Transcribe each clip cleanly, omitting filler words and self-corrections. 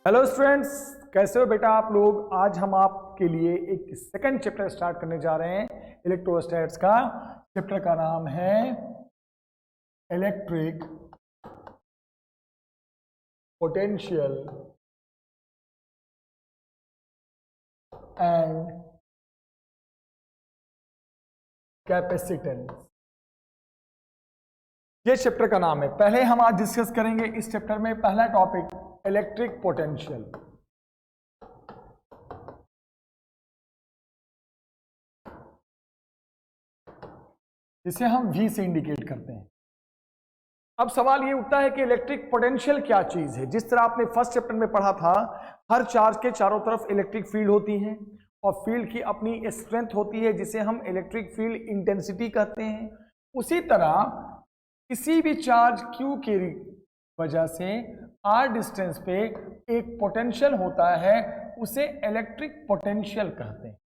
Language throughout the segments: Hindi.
हेलो स्टूडेंट्स, कैसे हो बेटा आप लोग। आज हम आपके लिए एक सेकंड चैप्टर स्टार्ट करने जा रहे हैं इलेक्ट्रोस्टैट्स का। चैप्टर का नाम है इलेक्ट्रिक पोटेंशियल एंड कैपेसिटेंस। ये चैप्टर का नाम है। पहले हम आज डिस्कस करेंगे इस चैप्टर में पहला टॉपिक इलेक्ट्रिक पोटेंशियल। जिसे हम V से इंडिकेट करते हैं। अब सवाल ये उठता है कि इलेक्ट्रिक पोटेंशियल क्या चीज है। जिस तरह आपने फर्स्ट चैप्टर में पढ़ा था, हर चार्ज के चारों तरफ इलेक्ट्रिक फील्ड होती है और फील्ड की अपनी स्ट्रेंथ होती है जिसे हम इलेक्ट्रिक फील्ड इंटेंसिटी कहते हैं। उसी तरह किसी भी चार्ज Q की वजह से r डिस्टेंस पे एक पोटेंशियल होता है, उसे इलेक्ट्रिक पोटेंशियल कहते हैं।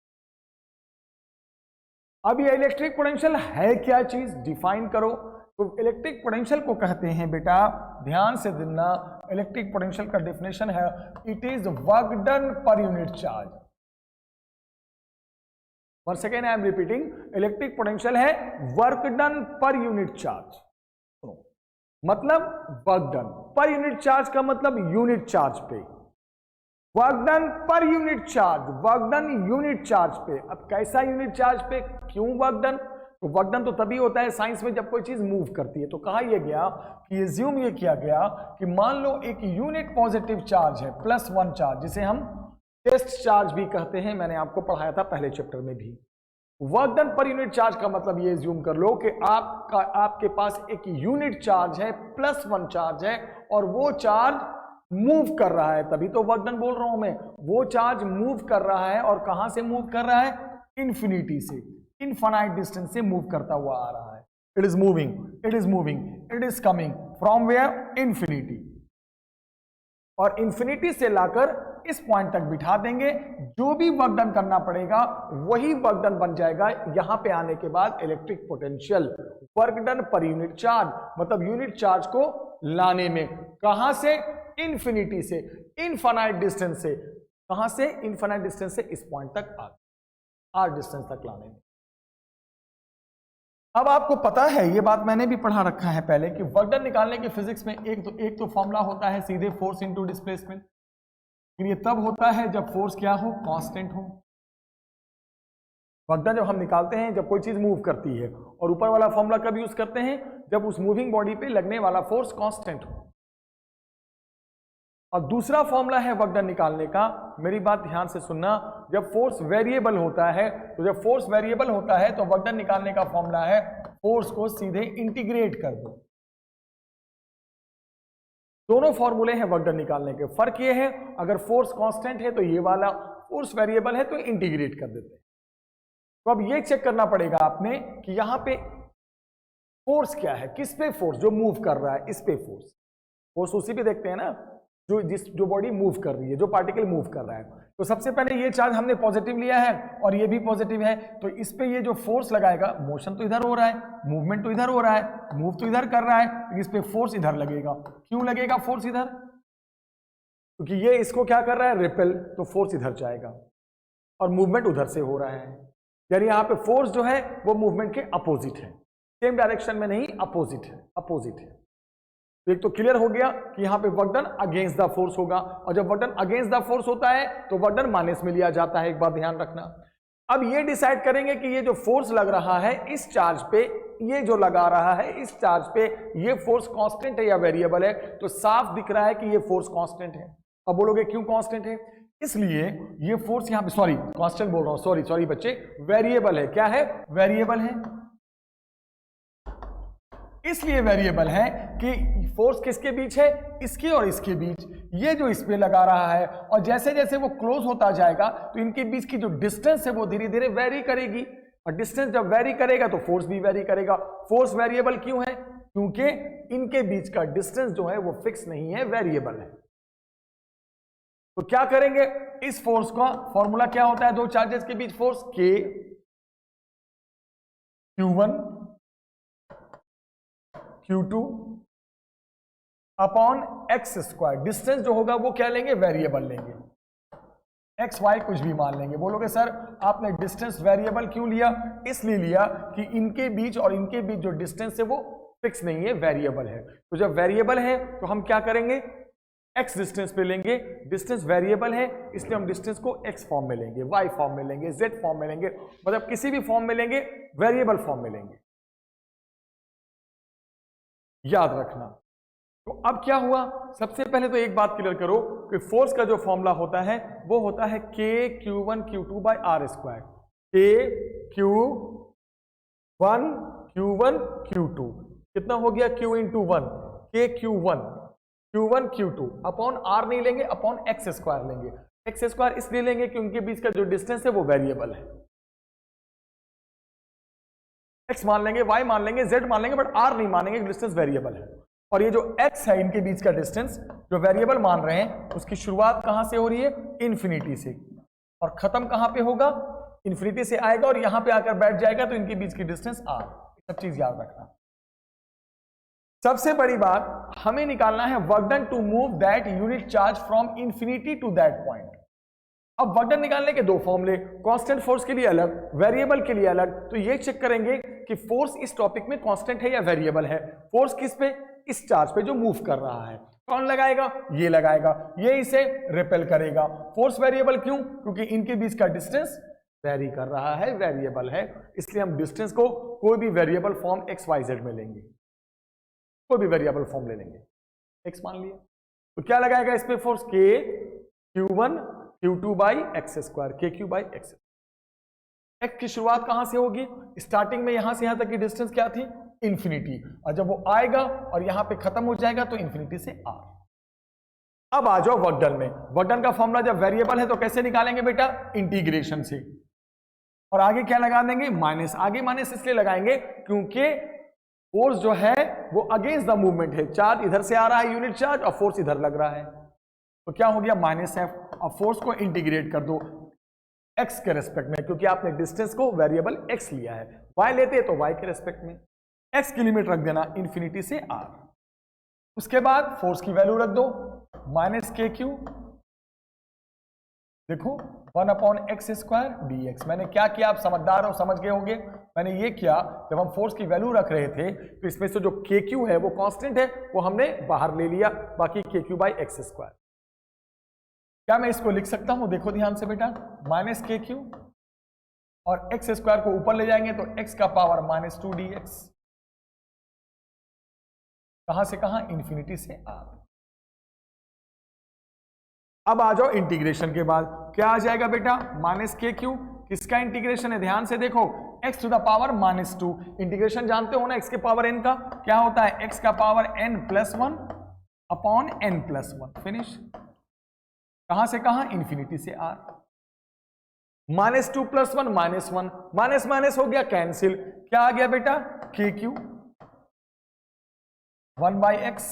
अब ये इलेक्ट्रिक पोटेंशियल है क्या चीज, डिफाइन करो। तो इलेक्ट्रिक पोटेंशियल को कहते हैं बेटा, ध्यान से देना, इलेक्ट्रिक पोटेंशियल का डेफिनेशन है it is work done per unit charge. One second, I am repeating, electric potential है work done per unit charge. मतलब work done per unit charge का मतलब यूनिट चार्ज पे, work done per unit charge, work done unit charge पे। अब कैसा यूनिट चार्ज पे, क्यों वर्क डन? तो वर्क डन तो तभी होता है साइंस में जब कोई चीज मूव करती है। तो कहा यह गया कि एज्यूम ये किया गया कि मान लो एक यूनिट पॉजिटिव चार्ज है +1 चार्ज, जिसे हम टेस्ट चार्ज भी कहते हैं। मैंने आपको पढ़ाया था पहले चैप्टर में भी। Work done per unit charge का मतलब ये एज्यूम कर लो कि आपके पास एक यूनिट चार्ज है, +1 चार्ज है, और वो चार्ज मूव कर रहा है, तभी तो वर्क डन बोल रहा हूं मैं। वो चार्ज मूव कर रहा है, और कहां से मूव कर रहा है? इंफिनिटी से, इनफाइनाइट डिस्टेंस से मूव करता हुआ आ रहा है। It is moving, it is moving, it is coming from where? Infinity. और इंफिनिटी से लाकर इस पॉइंट तक बिठा देंगे, जो भी वर्क डन करना पड़ेगा वही वर्क डन बन जाएगा। यहां पे आने के बाद electric potential work done per unit charge, मतलब यूनिट चार्ज को लाने में, कहां से? इंफिनिटी से, इनफाइनाइट डिस्टेंस से। कहां से? इनफाइनाइट डिस्टेंस से इस पॉइंट तक आर डिस्टेंस तक लाने में। अब आपको पता है, ये बात मैंने भी पढ़ा रखा है पहले, कि वर्क डन निकालने की फिजिक्स में एक तो फॉर्मूला होता है सीधे फोर्स इनटू डिस्प्लेसमेंट। ये तब होता है जब फोर्स क्या हो? कांस्टेंट हो। वर्क डन जब हम निकालते हैं जब कोई चीज मूव करती है, और ऊपर वाला फॉर्मूला कब यूज करते हैं? जब उस मूविंग बॉडी पे लगने वाला फोर्स कांस्टेंट हो। और दूसरा फॉर्मूला है वर्क डन निकालने का, मेरी बात ध्यान से सुनना, जब फोर्स वेरिएबल होता है, तो जब फोर्स वेरिएबल होता है तो वर्क डन निकालने का फॉर्मूला है फोर्स को सीधे इंटीग्रेट कर दो। दोनों फॉर्मूले हैं वर्क डन निकालने के। फर्क ये है, अगर फोर्स कांस्टेंट है तो ये वाला, फोर्स वेरिएबल है तो इंटीग्रेट कर देते हैं। तो अब ये चेक करना पड़ेगा आपने कि यहां पे फोर्स क्या है, किस पे फोर्स, जो मूव कर रहा है इस पे फोर्स। फोर्स उसी पे देखते हैं ना जो बॉडी मूव कर रही है, जो पार्टिकल मूव कर रहा है। तो सबसे पहले ये चार्ज हमने पॉजिटिव लिया है और ये भी पॉजिटिव है, तो इस पे ये जो फोर्स लगाएगा, मोशन तो इधर हो रहा है, मूवमेंट तो इधर हो रहा है, मूव तो इधर कर रहा है, तो इस पे फोर्स इधर लगेगा। क्यों लगेगा फोर्स इधर? क्योंकि ये इसको क्या कर रहा है? रिपेल, तो फोर्स इधर जाएगा और मूवमेंट उधर से हो रहा है। यानी यहाँ पे फोर्स जो है वो मूवमेंट के अपोजिट है, सेम डायरेक्शन में नहीं, अपोजिट है, अपोजिट है। तो एक तो क्लियर हो गया कि यहां पे work done against the force होगा, और जब work done against the force होता है तो वर्क डन माइनस में लिया जाता है। एक बात ध्यान रखना। अब ये डिसाइड करेंगे कि ये जो फोर्स लग रहा है इस चार्ज पे, ये जो लगा रहा है इस चार्ज पे, ये फोर्स कांस्टेंट है या वेरिएबल है। तो साफ दिख रहा है कि ये फोर्स कांस्टेंट है। अब बोलोगे क्यों कांस्टेंट है? इसलिए ये फोर्स यहां पे, सॉरी कांस्टेंट बोल रहा हूं, सॉरी बच्चे, वेरिएबल है। क्या है? वेरिएबल है। इसलिए वेरिएबल है कि फोर्स किसके बीच है? इसके और इसके बीच। ये जो इस पे लगा रहा है, और जैसे जैसे वो क्लोज होता जाएगा तो इनके बीच की जो डिस्टेंस है वो धीरे धीरे वेरी करेगी, और डिस्टेंस जब वेरी करेगा तो फोर्स भी वेरी करेगा। फोर्स वेरिएबल क्यों है? क्योंकि इनके बीच का डिस्टेंस जो है वो फिक्स नहीं है, वेरिएबल है। तो क्या करेंगे? इस फोर्स का फॉर्मूला क्या होता है दो चार्जेस के बीच force? K Q1 Q2 upon x square. Distance जो होगा वो क्या लेंगे, वेरिएबल लेंगे, एक्स वाई कुछ भी मान लेंगे। बोलोगे सर आपने डिस्टेंस वेरिएबल क्यों लिया? इसलिए लिया कि इनके बीच और इनके बीच जो डिस्टेंस है वो फिक्स नहीं है, वेरिएबल है। तो जब वेरिएबल है तो हम क्या करेंगे, एक्स डिस्टेंस पे लेंगे। डिस्टेंस वेरिएबल है इसलिए हम डिस्टेंस को एक्स फॉर्म में लेंगे, वाई फॉर्म में लेंगे, जेड फॉर्म में लेंगे, मतलब किसी भी फॉर्म में लेंगे, वेरिएबल फॉर्म में लेंगे, याद रखना। तो अब क्या हुआ, सबसे पहले तो एक बात क्लियर करो कि फोर्स का जो फॉर्मूला होता है वो होता है K Q one Q two by R square. K Q one Q two कितना हो गया, Q into one, K Q one Q two upon R नहीं लेंगे, अपॉन एक्स स्क्वायर लेंगे। एक्स स्क्वायर इसलिए लेंगे कि उनके बीच का जो डिस्टेंस है वो वेरिएबल है। एक्स मान लेंगे, वाई मान लेंगे, जेड मान लेंगे, बट आर नहीं मानेंगे, डिस्टेंस वेरिएबल है। और ये जो x है इनके बीच का डिस्टेंस जो वेरिएबल मान रहे हैं उसकी शुरुआत कहां से हो रही है, इन्फिनिटी से, और खत्म कहां पे होगा, इन्फिनिटी से आएगा और यहां पे आकर बैठ जाएगा, तो इनके बीच की डिस्टेंस r। सब चीज याद रखना। सबसे बड़ी बात हमें निकालना है work done to move that unit charge from infinity to that point. अब वर्क डन निकालने के दो फॉर्मूले, कांस्टेंट फोर्स के लिए अलग, वेरिएबल के लिए अलग। तो ये चेक करेंगे कि फोर्स इस टॉपिक में कांस्टेंट है या वेरिएबल है। फोर्स किस पे, इस चार्ज पे जो मूव कर रहा है। कौन लगाएगा, ये लगाएगा, ये इसे रिपेल करेगा। फोर्स वेरिएबल क्यों, क्योंकि इनके बीच का डिस्टेंस वेरी कर रहा है, वेरिएबल है, इसलिए हम डिस्टेंस को कोई भी variable form X Y Z में लेंगे, कोई भी वेरिएबल फॉर्म ले लेंगे। एक्स मान लिया, तो क्या लगाएगा इस पे फोर्स, के Q one Q two by x square, K Q by x. X की शुरुआत कहां से होगी, स्टार्टिंग में यहां से यहां तक की डिस्टेंस क्या थी, इन्फिनिटी, और जब वो आएगा और यहां पे खत्म हो जाएगा तो इन्फिनिटी से आर। अब आ जाओ वर्क डन में। वर्क डन का फॉर्मूला जब वेरिएबल है तो कैसे निकालेंगे बेटा, इंटीग्रेशन से, और आगे क्या लगा देंगे, माइनस। आगे माइनस इसलिए लगाएंगे क्योंकि फोर्स जो है वो अगेंस्ट द मूवमेंट है, चार्ज इधर से आ रहा है यूनिट चार्ज और फोर्स इधर लग रहा है, तो क्या हो गया माइनस एफ। अब फोर्स को इंटीग्रेट कर दो एक्स के रेस्पेक्ट में, क्योंकि आपने डिस्टेंस को वेरिएबल एक्स लिया है, वाई लेते तो वाई के रेस्पेक्ट में। एक्स की लिमिट रख देना इन्फिनिटी से आर। उसके बाद फोर्स की वैल्यू रख दो माइनस के क्यू, देखो 1 upon x square D x. मैंने क्या किया, आप समझदार हो, समझ गए होंगे। मैंने ये किया, जब हम फोर्स की वैल्यू रख रहे थे तो इसमें से जो के क्यू है वो कांस्टेंट है, वो हमने बाहर ले लिया, बाकी के क्यू बाई एक्स स्क्वायर। क्या मैं इसको लिख सकता हूं, देखो ध्यान से बेटा, माइनस के क्यू और एक्स स्क्वायर को ऊपर ले जाएंगे तो एक्स का power minus to D x, कहां से कहां, इन्फिनिटी से आर। अब आ जाओ इंटीग्रेशन के बाद, क्या आ जाएगा बेटा, माइनस के क्यू, किसका इंटीग्रेशन है, ध्यान से देखो, X to the power minus two. Integration जानते हो ना, एक्स के पावर एन का क्या होता है, एक्स का power N plus one upon N plus one, finish. कहां से कहां, इन्फिनिटी से R. Minus two plus one minus one, minus minus हो गया कैंसिल, क्या आ गया बेटा, K Q 1 by X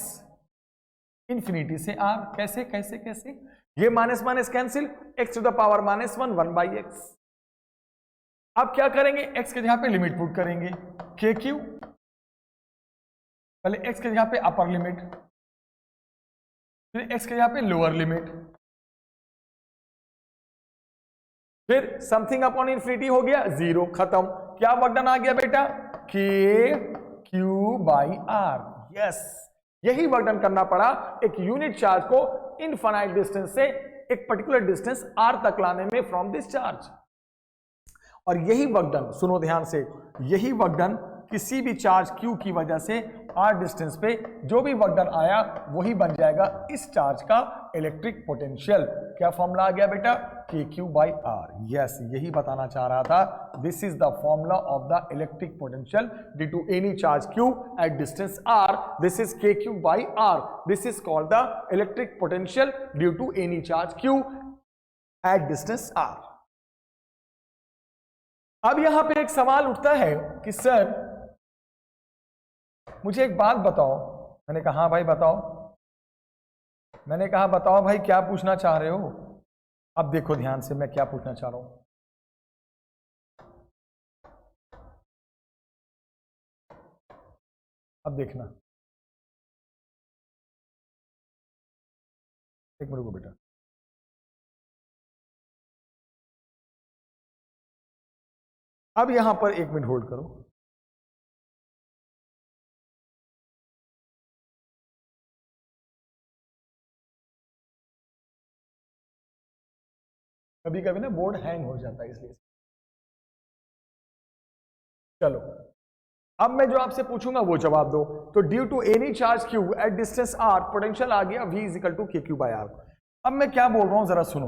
infinity से आर। कैसे कैसे कैसे, ये minus minus cancel, X to the power minus one, 1 by X. अब क्या करेंगे, एक्स के जगह पे लिमिट पुट करेंगे, के क्यू, पहले एक्स के जगह पे अपर लिमिट, फिर एक्स के जगह पे लोअर लिमिट, फिर समथिंग अपॉन इन्फिनिटी हो गया, जीरो, खत्म। क्या वर्क डन आ गया बेटा, K Q by are. Yes, यही वर्क डन करना पड़ा, एक यूनिट चार्ज को इनफाइनाइट डिस्टेंस से एक पर्टिकुलर डिस्टेंस आर तक लाने में फ्रॉम दिस चार्ज। और यही वर्क डन, सुनो ध्यान से, यही वर्क डन किसी भी चार्ज Q की वजह से r डिस्टेंस पे जो भी वर्क डन आया वही बन जाएगा इस चार्ज का इलेक्ट्रिक पोटेंशियल। क्या फॉर्मूला आ गया बेटा, K Q by are. Yes, यही बताना चाह रहा था, this is the formula of the electric potential due to any charge Q at distance r, this is K Q by R. This is called the electric potential due to any charge Q at distance r। अब यहां पे एक सवाल उठता है कि सर मुझे एक बात बताओ। मैंने कहा हाँ भाई बताओ। मैंने कहा बताओ भाई क्या पूछना चाह रहे हो। अब देखो ध्यान से मैं क्या पूछना चाह रहा हूं। अब देखना, एक मिनट को बेटा, अब यहां पर 1 मिनट होल्ड करो। कभी कभी ना बोर्ड हैंग हो जाता है इसलिए। चलो अब मैं जो आपसे पूछूंगा वो जवाब दो। तो due to any charge Q at distance R, potential आ गया V is equal to K Q by R. अब मैं क्या बोल रहा हूं जरा सुनो।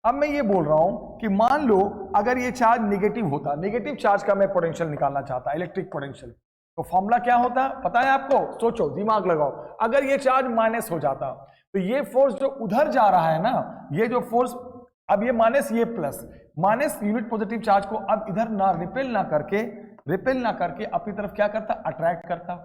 अब मैं ये बोल रहा हूं कि मान लो अगर ये चार्ज निगेटिव होता, निगेटिव चार्ज का मैं पोटेंशियल निकालना चाहता, इलेक्ट्रिक पोटेंशियल, तो फॉर्मूला क्या होता पता है आपको? सोचो, दिमाग लगाओ। अगर ये चार्ज माइनस हो जाता तो ये फोर्स जो उधर जा रहा है ना, ये जो फोर्स, अब ये माइनस ये plus, minus unit positive charge को अब इधर ना रिपेल ना करके अपनी तरफ क्या करता? अट्रैक्ट करता।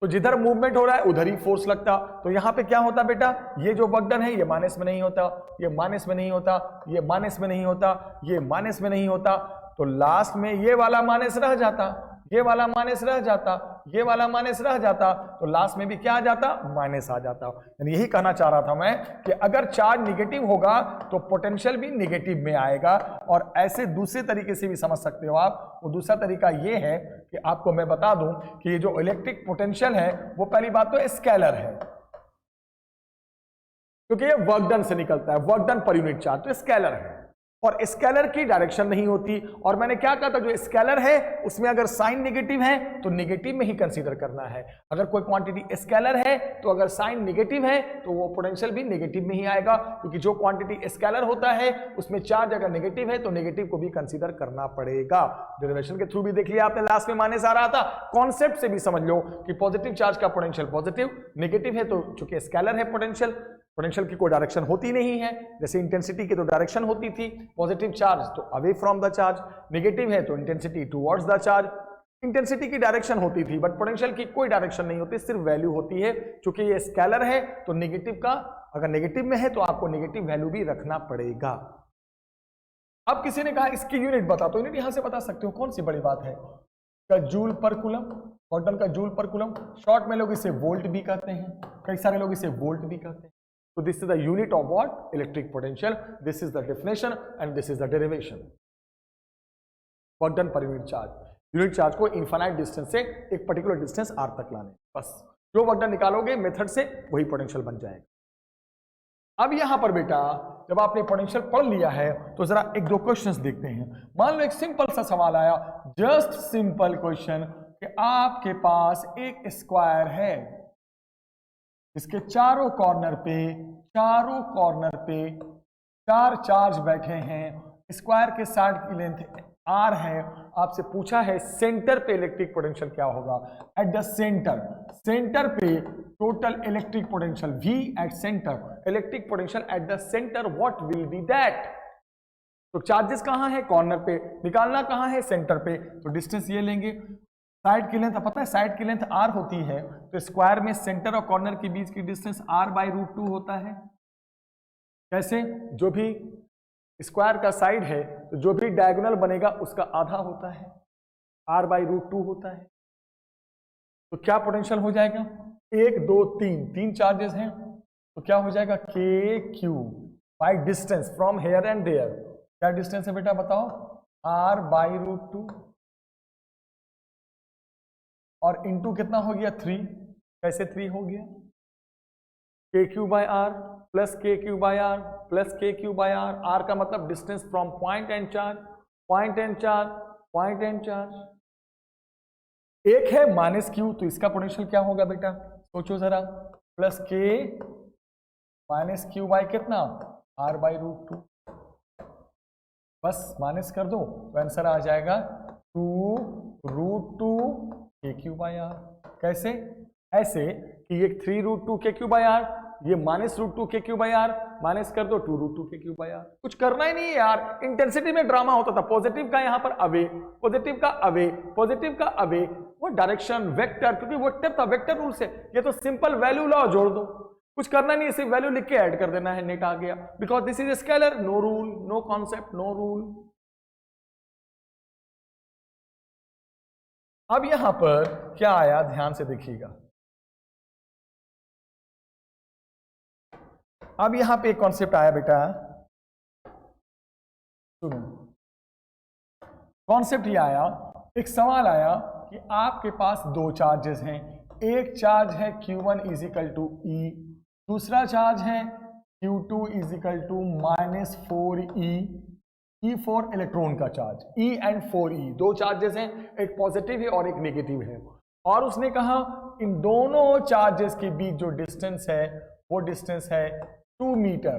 तो जिधर मूवमेंट हो रहा है उधर ही फोर्स लगता। तो यहां पे क्या होता बेटा? ये जो वर्क डन है ये माइनस में नहीं होता, ये माइनस में नहीं होता, ये माइनस में नहीं होता, ये माइनस में नहीं होता, तो लास्ट में ये वाला माइनस रह जाता, ये वाला माइनस रह जाता, ये वाला माइनस रह जाता, तो लास्ट में भी क्या आ जाता? माइनस आ जाता। यानी यही कहना चाह रहा था मैं कि अगर चार्ज निगेटिव होगा तो पोटेंशियल भी निगेटिव में आएगा। और ऐसे दूसरे तरीके से भी समझ सकते हो आप। वो दूसरा तरीका ये है कि आपको मैं बता दूं कि ये जो इलेक्ट्रिक पोटेंशियल है वो पहली बात तो स्केलर है, क्योंकि ये वर्क डन से निकलता है, work done per unit charge, तो स्केलर है। और स्केलर की डायरेक्शन नहीं होती। और मैंने क्या कहा था, जो स्केलर है उसमें अगर साइन नेगेटिव है तो नेगेटिव में ही कंसीडर करना है। अगर कोई क्वांटिटी स्केलर है तो अगर साइन नेगेटिव है तो वो पोटेंशियल भी नेगेटिव में ही आएगा, क्योंकि जो क्वांटिटी स्केलर होता है उसमें चार्ज अगर नेगेटिव है तो नेगेटिव को भी कंसीडर करना पड़ेगा। डेरिवेशन के थ्रू भी देख लिया आपने, लास्ट में माइनस आ रहा था। कॉन्सेप्ट से भी समझ लो कि पॉजिटिव चार्ज का पोटेंशियल पॉजिटिव, नेगेटिव है तो चूंकि स्केलर है पोटेंशियल की कोई डायरेक्शन होती नहीं है। जैसे इंटेंसिटी की तो डायरेक्शन होती थी, पॉजिटिव चार्ज तो away from the charge, negative है तो intensity towards the charge. Intensity की डायरेक्शन होती थी बट पोटेंशियल की कोई डायरेक्शन नहीं होती, सिर्फ वैल्यू होती है। क्योंकि ये स्केलर है तो नेगेटिव का, अगर नेगेटिव में है तो आपको नेगेटिव वैल्यू भी रखना पड़ेगा। अब किसी ने कहा इसकी यूनिट बता, तो यूनिट यहां से बता सकते हो, कौन सी बड़ी बात है? का जूल पर कूलम, कॉटन का जूल पर कूलम, शॉर्ट में लोग इसे वोल्ट भी कहते हैं, कई सारे लोग इसे वोल्ट भी कहते हैं। So this is the unit of what? Electric potential. This is the definition and this is the derivation. Work done per unit charge. Unit charge को इनफाइनाइट डिस्टेंस से एक पर्टिकुलर डिस्टेंस r तक लाने, बस जो वर्क डन निकालोगे मेथड से वही पोटेंशियल बन जाएगा। अब यहां पर बेटा जब आपने पोटेंशियल पढ़ लिया है तो जरा एक दो क्वेश्चंस देखते हैं। मान लो एक सिंपल सा सवाल आया, जस्ट सिंपल क्वेश्चन कि आपके पास एक स्क्वायर है, इसके चारों कॉर्नर पे 4 चार्ज बैठे हैं, स्क्वायर के साइड की लेंथ r है। आपसे पूछा है सेंटर पे इलेक्ट्रिक पोटेंशियल क्या होगा? एट द सेंटर पे total electric potential V at centre, electric potential at the centre what will be that? तो चार्जेस कहां है? कॉर्नर पे। निकालना कहां है? सेंटर पे। तो डिस्टेंस ये लेंगे, साइड की लेंथ पता है, साइड की लेंथ r होती है, तो स्क्वायर में सेंटर और कॉर्नर के बीच की डिस्टेंस r/√2 होता है। कैसे? जो भी स्क्वायर का साइड है तो जो भी डायगोनल बनेगा उसका आधा होता है, r/√2 होता है। तो क्या पोटेंशियल हो जाएगा? 1 2 3 चार्जेस हैं, तो क्या हो जाएगा? KQ by distance from here and there. क्या डिस्टेंस है बेटा बताओ? r/√2 और इंटू कितना हो गया? 3। कैसे 3 हो गया? KQ/R plus KQ/R plus KQ/R। R का मतलब distance from point and charge. एक है -Q, तो इसका पोटेंशियल क्या होगा बेटा? सोचो जरा, प्लस K -Q बाय कितना? r/√2। बस माइनस कर दो तो आंसर आ जाएगा 2√2 KQ/R। कैसे? ऐसे कि ये 3√2 KQ/R, ये -√2 KQ/R, माइनस कर दो 2√2 KQ/R। कुछ करना ही नहीं है यार। इंटेंसिटी में ड्रामा होता था, पॉजिटिव का यहाँ पर अवे, पॉजिटिव का अवे, वो डायरेक्शन वेक्टर, क्योंकि वेक्टर था, वेक्टर रूल से। ये तो सिंपल वैल्यू लॉ जोड़ दो, कुछ करना नहीं है, सिर्फ वैल्यू लिख के ऐड कर देना है, नेट आ गया। Because this is scalar, no rule, no concept, no rule. अब यहां पर क्या आया, ध्यान से देखिएगा। अब यहां पे एक कॉन्सेप्ट आया बेटा, सुनो, कॉन्सेप्ट ये आया, एक सवाल आया कि आपके पास दो चार्जेस हैं, एक चार्ज है Q1 इज इक्वल टू ई, दूसरा चार्ज है Q2 is equal to -4e, E4 electron का चार्ज, E एंड 4e, दो चार्जेस हैं, एक पॉजिटिव है और एक नेगेटिव है। और उसने कहा इन दोनों चार्जेस के बीच जो डिस्टेंस है वो डिस्टेंस है 2 मीटर,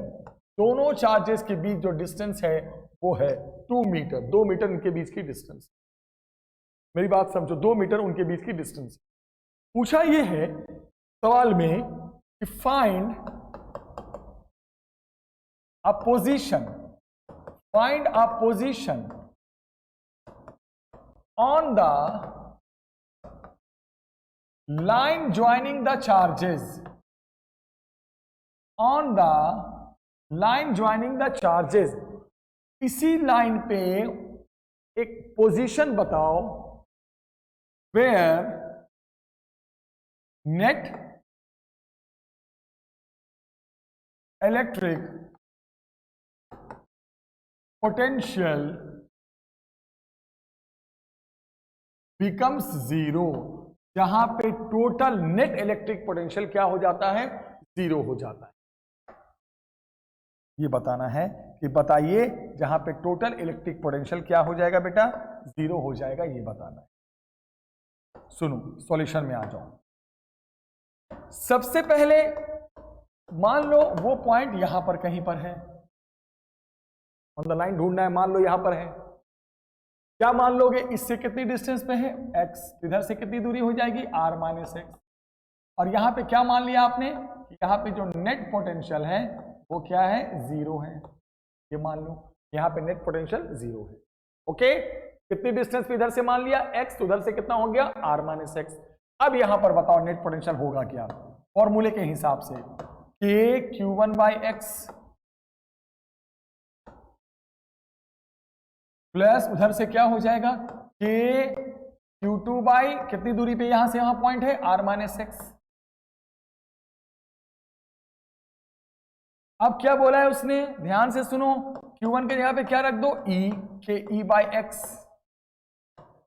दोनों चार्जेस के बीच जो डिस्टेंस है वो है 2 मीटर, 2 मीटर उनके बीच की डिस्टेंस। मेरी बात समझो, 2 मीटर उनके बीच की डिस्टेंस। पूछा ये है सवाल में कि find a position, find a position on the line joining the charges, on the line joining the charges, इसी लाइन पे एक पोजीशन बताओ where net electric potential becomes zero, जहां पे टोटल नेट इलेक्ट्रिक पोटेंशियल क्या हो जाता है, जीरो हो जाता है। ये बताना है कि बताइए जहां पे टोटल इलेक्ट्रिक पोटेंशियल क्या हो जाएगा बेटा, जीरो हो जाएगा, ये बताना है। सुनो सॉल्यूशन में आ जाओ। सबसे पहले मान लो वो पॉइंट यहां पर कहीं पर है, ऑन द लाइन ढूंढना है, मान लो यहां पर है, क्या मान लोगे, इससे कितनी डिस्टेंस पे है x, इधर से कितनी दूरी हो जाएगी r माइनस एक्स, और यहां पे क्या मान लिया आपने कि यहां पे जो नेट पोटेंशियल है वो क्या है, जीरो है, ये मान लो यहां पे नेट पोटेंशियल जीरो है। ओके, कितनी डिस्टेंस पे इधर से मान लिया x, तो उधर से कितना हो गया r माइनस एक्स। अब यहां पर बताओ नेट पोटेंशियल होगा क्या, फॉर्मूले के हिसाब से k q1 by x plus उधर से क्या हो जाएगा k q2 बाई कितनी दूरी पे यहां से यहां पॉइंट है r माइनस एक्स। अब क्या बोला है उसने, ध्यान से सुनो, Q1 के जगह पे क्या रख दो E, के E बाई एक्स,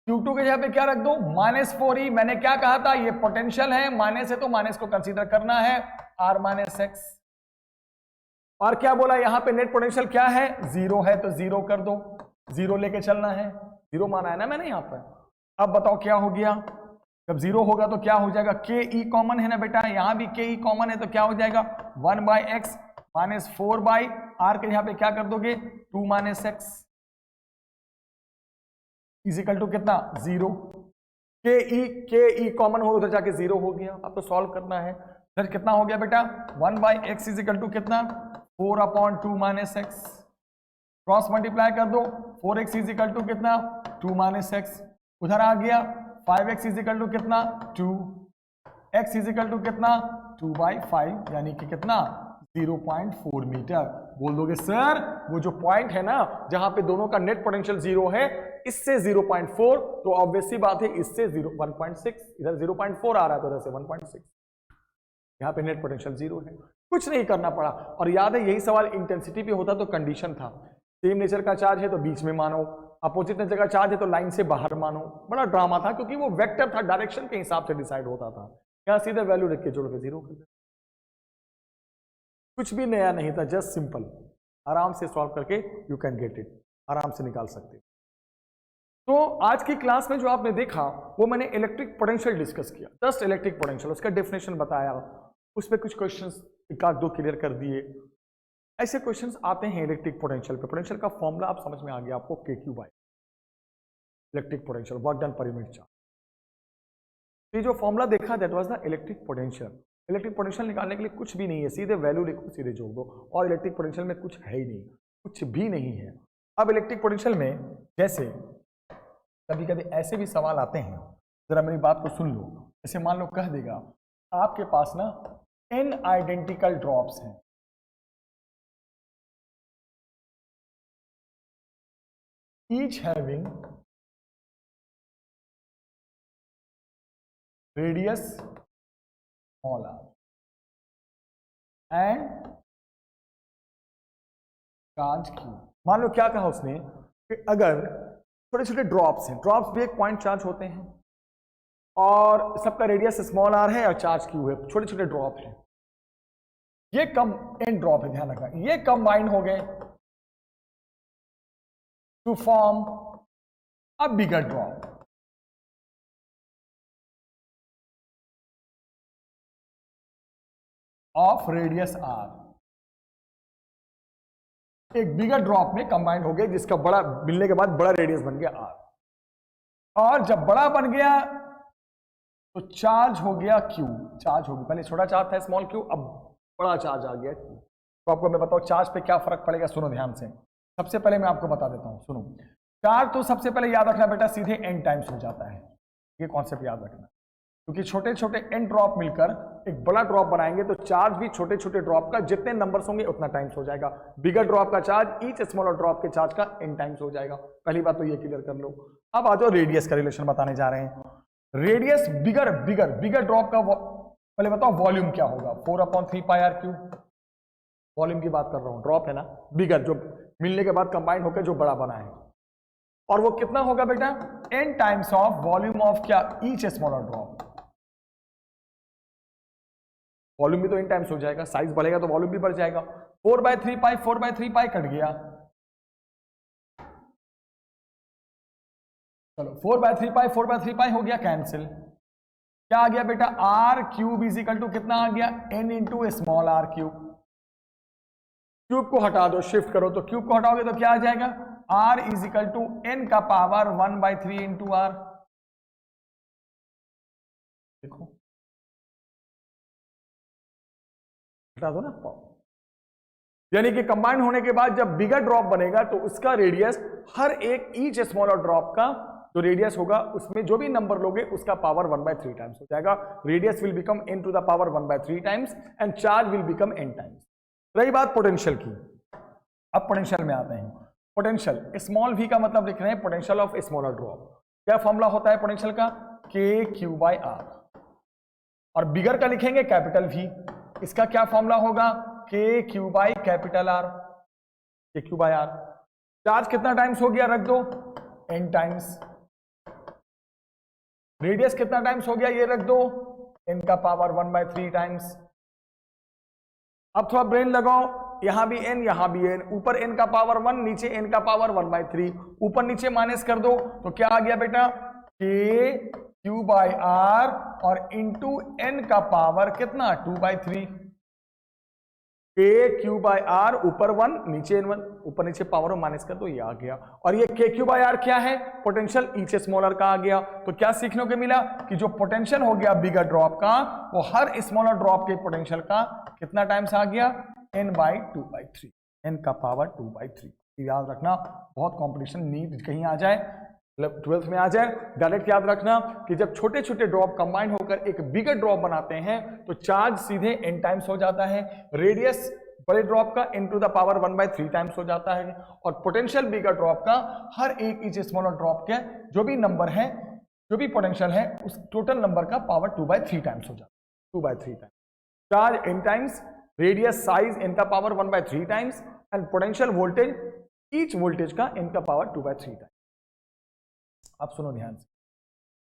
Q2 के जगह पे क्या रख दो -4e, मैंने क्या कहा था ये पोटेंशियल है, माइनस है तो माइनस को कंसीडर करना है, r माइनस एक्स। और क्या बोला यहां पे नेट पोटेंशियल क्या है, जीरो है, तो जीरो कर दो, जीरो लेके चलना है, जीरो माना है ना मैंने यहां पर। अब बताओ क्या हो गया, जब जीरो होगा तो क्या हो जाएगा, के ई कॉमन है ना बेटा, यहां भी के ई कॉमन है तो क्या हो जाएगा 1 बाई एक्स -4 बाई आर के यहां पे क्या कर दोगे 2 माइनस एक्स इजिकल टू कितना जीरो, के ई कॉमन हो उधर जाके जीरो हो गया। अब तो सॉल्व करना है, इधर कितना हो गया बेटा 1 बाई एक्स इजिकल टू कितना 4/2 माइनस एक्स, क्रॉस मल्टीप्लाई कर दो 4x इजिकल टू कितना 2 माइनस एक्स, उधर आ गया 5x इजिकल टू कितना 2, x इजिकल टू कितना 2 बाई 5 यानी कि कितना 0.4 मीटर। बोल दोगे सर वो जो पॉइंट है ना जहां पे दोनों का नेट पोटेंशियल जीरो है, इससे 0.4, तो ऑब्वियसली बात है इससे 1.6, इधर 0.4 आ रहा है तो इधर से 1.6, यहां पे नेट पोटेंशियल जीरो है, कुछ नहीं करना पड़ा। और याद है यही सवाल इंटेंसिटी पे होता तो कंडीशन था, सेम नेचर का चार्ज है तो बीच में मानो, अपोजिट नेचर का चार्ज है तो लाइन से बाहर मानो। बड़ा ड्रामा था क्योंकि वो वेक्टर था, डायरेक्शन के हिसाब से डिसाइड होता था, यहां सीधे वैल्यू रख के जोड़ के जीरो कर दे, कुछ भी नया नहीं था, जस्ट सिंपल, आराम से सॉल्व करके यू कैन गेट इट, आराम से निकाल सकते। तो आज की क्लास में जो आपने देखा वो मैंने इलेक्ट्रिक पोटेंशियल डिस्कस किया, जस्ट इलेक्ट्रिक पोटेंशियल, उसका डेफिनेशन बताया, उस पर कुछ क्वेश्चंस एक आध दो क्लियर कर दिए। ऐसे क्वेश्चंस आते हैं इलेक्ट्रिक पोटेंशियल पे, पोटेंशियल का फॉर्मूला आप समझ में आ गया आपको, के Q by electric potential, work done per unit charge. ये जो फॉर्मूला देखा that was the electric potential. Electric potential निकालने के लिए कुछ भी नहीं है, सीधे वैल्यू लिखो सीधे जोड़ दो, और इलेक्ट्रिक पोटेंशियल में कुछ है ही नहीं, कुछ भी नहीं है। अब इलेक्ट्रिक पोटेंशियल में जैसे कभी कभी ऐसे भी सवाल आते हैं, जरा मेरी बात को सुन लो। जैसे मान लो कह देगा आपके पास ना n आइडेंटिकल ड्रॉप्स हैं, each having radius small r and charge Q. मान लो क्या कहा उसने कि अगर छोटे छोटे ड्रॉप्स हैं, ड्रॉप्स भी एक पॉइंट चार्ज होते हैं और सबका रेडियस स्मॉल आर है और चार्ज क्यू है, छोटे छोटे ड्रॉप हैं, ये कम एन ड्रॉप है, ध्यान रखना, ये कंबाइन हो गए to form a bigger drop. Of radius R, एक बिगर ड्रॉप में कंबाइंड हो गए जिसका बड़ा मिलने के बाद बड़ा रेडियस बन गया आर, और जब बड़ा बन गया तो चार्ज हो गया क्यू। चार्ज हो गया, पहले छोटा चार्ज था स्मॉल क्यू, अब बड़ा चार्ज आ गया क्यू। तो आपको मैं बताऊं चार्ज पे क्या फर्क पड़ेगा, सुनो ध्यान से। सबसे पहले मैं आपको बता देता हूं, सुनो। चार्ज तो सबसे पहले याद रखना बेटा सीधे n टाइम्स हो जाता है, ये कॉन्सेप्ट याद रखना, क्योंकि छोटे छोटे n ड्रॉप मिलकर एक बड़ा ड्रॉप बनाएंगे तो चार्ज भी छोटे छोटे ड्रॉप का जितने नंबर्स होंगे उतना टाइम्स हो जाएगा। बिगर ड्रॉप का चार्ज ईच स्मॉलर ड्रॉप के चार्ज का n टाइम्स हो जाएगा। पहली बात तो ये क्लियर कर लो। अब आ जाओ रेडियस का रिलेशन बताने जा रहे हैं। रेडियस बिगर ड्रॉप का पहले बताओ वॉल्यूम क्या होगा, 4/3 पाई आर क्यू। वॉल्यूम की बात कर रहा हूं, ड्रॉप है ना बिगर, जो मिलने के बाद कंबाइन होकर जो बड़ा बना है, और वो कितना होगा बेटा, n times of volume of क्या, ईच स्मॉलर ड्रॉप। वॉल्यूम भी तो n टाइम्स हो जाएगा, साइज बढ़ेगा तो वॉल्यूम भी बढ़ जाएगा। 4/3 पाई कट गया, चलो 4/3 पाई हो गया कैंसिल। क्या आ गया बेटा, R cube is equal to कितना आ गया, n into small R cube. Cube को हटा दो, शिफ्ट करो, तो क्यूब को हटाओगे तो क्या आ जाएगा, r is equal to n का पावर 1/3 इंटू आर। देखो हटा दो ना, यानी कि कंबाइन होने के बाद जब बिगर ड्रॉप बनेगा तो उसका रेडियस हर एक ईच स्मॉलर ड्रॉप का जो रेडियस होगा उसमें जो भी नंबर लोगे उसका पावर 1/3 टाइम्स हो जाएगा। Radius will become n to the power 1/3 times and charge will become n times. रही बात पोटेंशियल की, अब पोटेंशियल में आते हैं। पोटेंशियल स्मॉल v का मतलब लिख रहे हैं पोटेंशियल ऑफ स्मॉलर ड्रॉप। क्या फॉर्मूला होता है पोटेंशियल का, k/r, और बिगर का लिखेंगे कैपिटल V, इसका क्या फॉर्मूला होगा, k/R। k/R। चार्ज कितना टाइम्स हो गया, रख दो n टाइम्स। रेडियस कितना टाइम्स हो गया, ये रख दो n का पावर 1/3 टाइम्स। अब थोड़ा ब्रेन लगाओ, यहां भी n यहां भी n, ऊपर n का पावर 1 नीचे n का पावर 1/3, ऊपर नीचे माइनस कर दो तो क्या आ गया बेटा, k/r और इंटू n का पावर कितना 2/3। k/r ऊपर 1 नीचे 1, ऊपर नीचे पावर माइनस कर दो, ये आ गया। और ये k/r क्या है, पोटेंशियल ईच स्मॉलर का आ गया। तो क्या सीखने को मिला कि जो पोटेंशियल हो गया बिगर ड्रॉप का वो हर स्मॉलर ड्रॉप के पोटेंशियल का कितना टाइम्स आ गया, n/2/3, n का पावर 2/3। याद रखना, बहुत कॉम्पिटिशन नीट कहीं आ जाए, 12th में आ जाए, डायरेक्ट याद रखना कि जब छोटे छोटे ड्रॉप कंबाइन होकर एक बिगर ड्रॉप बनाते हैं तो चार्ज सीधे n टाइम्स हो जाता है, रेडियस बड़े ड्रॉप का n to the power 1/3 times हो जाता है, और पोटेंशियल बिगर ड्रॉप का हर एक ईच स्मॉलर ड्रॉप के जो भी नंबर है, जो भी पोटेंशियल है, उस टोटल नंबर का पावर 2/3 टाइम्स हो जाता है, 2/3 times. Charge n times, radius size n का power 1/3 times, and potential voltage each voltage का n का पावर 2/3 टाइम्स। आप सुनो ध्यान से,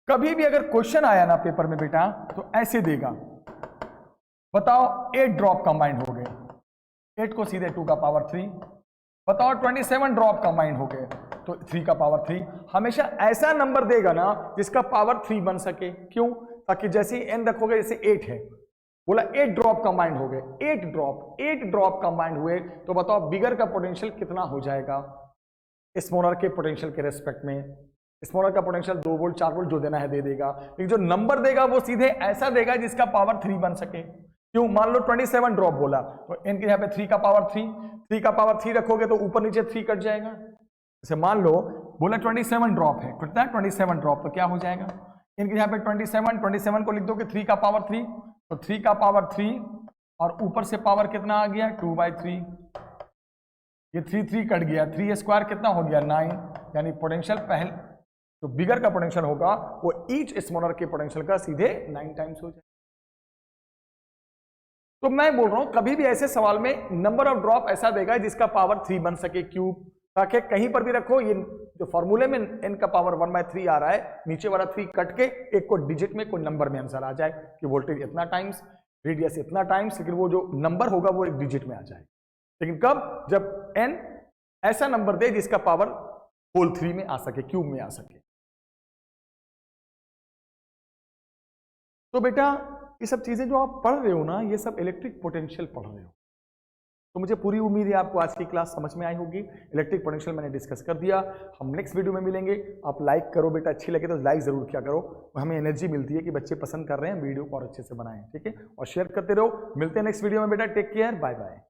कभी भी अगर क्वेश्चन आया ना पेपर में बेटा तो ऐसे देगा, बताओ 8 ड्रॉप कंबाइंड हो गए, 8 को सीधे 2 का पावर 3, बताओ 27 ड्रॉप कंबाइंड हो गए तो 3 का पावर 3। हमेशा ऐसा नंबर देगा ना जिसका पावर 3 बन सके, क्यों, ताकि जैसे ही n रखोगे, जैसे 8 है, बोला 8 ड्रॉप कंबाइंड हो गए, 8 ड्रॉप कंबाइंड हुए, तो बताओ बिगर का पोटेंशियल कितना हो जाएगा स्मॉलर के पोटेंशियल के रेस्पेक्ट में। स्मॉलर का पोटेंशियल 2 वोल्ट 4 वोल्ट जो देना है दे देगा, लेकिन जो नंबर देगा वो सीधे ऐसा देगा जिसका पावर 3 बन सके। क्यों, मान लो 27 ड्रॉप बोला तो n के यहाँ पे 3 का पावर 3 का पावर 3 रखोगे तो ऊपर नीचे 3 कट जाएगा। जैसे मान लो बोला 27 ड्रॉप है, कितना 27 ड्रॉप, तो क्या हो जाएगा, n के यहाँ पे 27 को लिख दोगे 3 का पावर 3, तो 3 का पावर 3 और ऊपर से पावर कितना आ गया 2/3, ये 3 कट गया, 3 स्क्वायर कितना हो गया 9, यानी पोटेंशियल पहले तो बिगर का पोटेंशियल होगा वो ईच स्मॉलर के पोटेंशियल का सीधे 9 टाइम्स हो जाए। तो मैं बोल रहा हूं कभी भी ऐसे सवाल में नंबर ऑफ ड्रॉप ऐसा देगा जिसका पावर 3 बन सके, क्यूब, ताकि कहीं पर भी रखो ये जो फॉर्मूले में n का पावर 1/3 आ रहा है, नीचे वाला 3 कट के एक को डिजिट में, कोई नंबर में आंसर आ जाए कि वोल्टेज इतना टाइम्स, रेडियस इतना टाइम्स, लेकिन वो जो नंबर होगा वो एक डिजिट में आ जाए। लेकिन कब? जब n ऐसा नंबर दे जिसका पावर होल 3 में आ सके, क्यूब में आ सके। तो बेटा ये सब चीजें जो आप पढ़ रहे हो ना, ये सब इलेक्ट्रिक पोटेंशियल पढ़ रहे हो। तो मुझे पूरी उम्मीद है आपको आज की क्लास समझ में आई होगी। इलेक्ट्रिक पोटेंशियल मैंने डिस्कस कर दिया। हम नेक्स्ट वीडियो में मिलेंगे। आप लाइक करो बेटा, अच्छी लगे तो लाइक जरूर किया करो, हमें एनर्जी मिलती है कि बच्चे पसंद कर रहे हैं, वीडियो को और अच्छे से बनाएं, ठीक है। और शेयर करते रहो। मिलते हैं नेक्स्ट वीडियो में बेटा, टेक केयर, बाय बाय।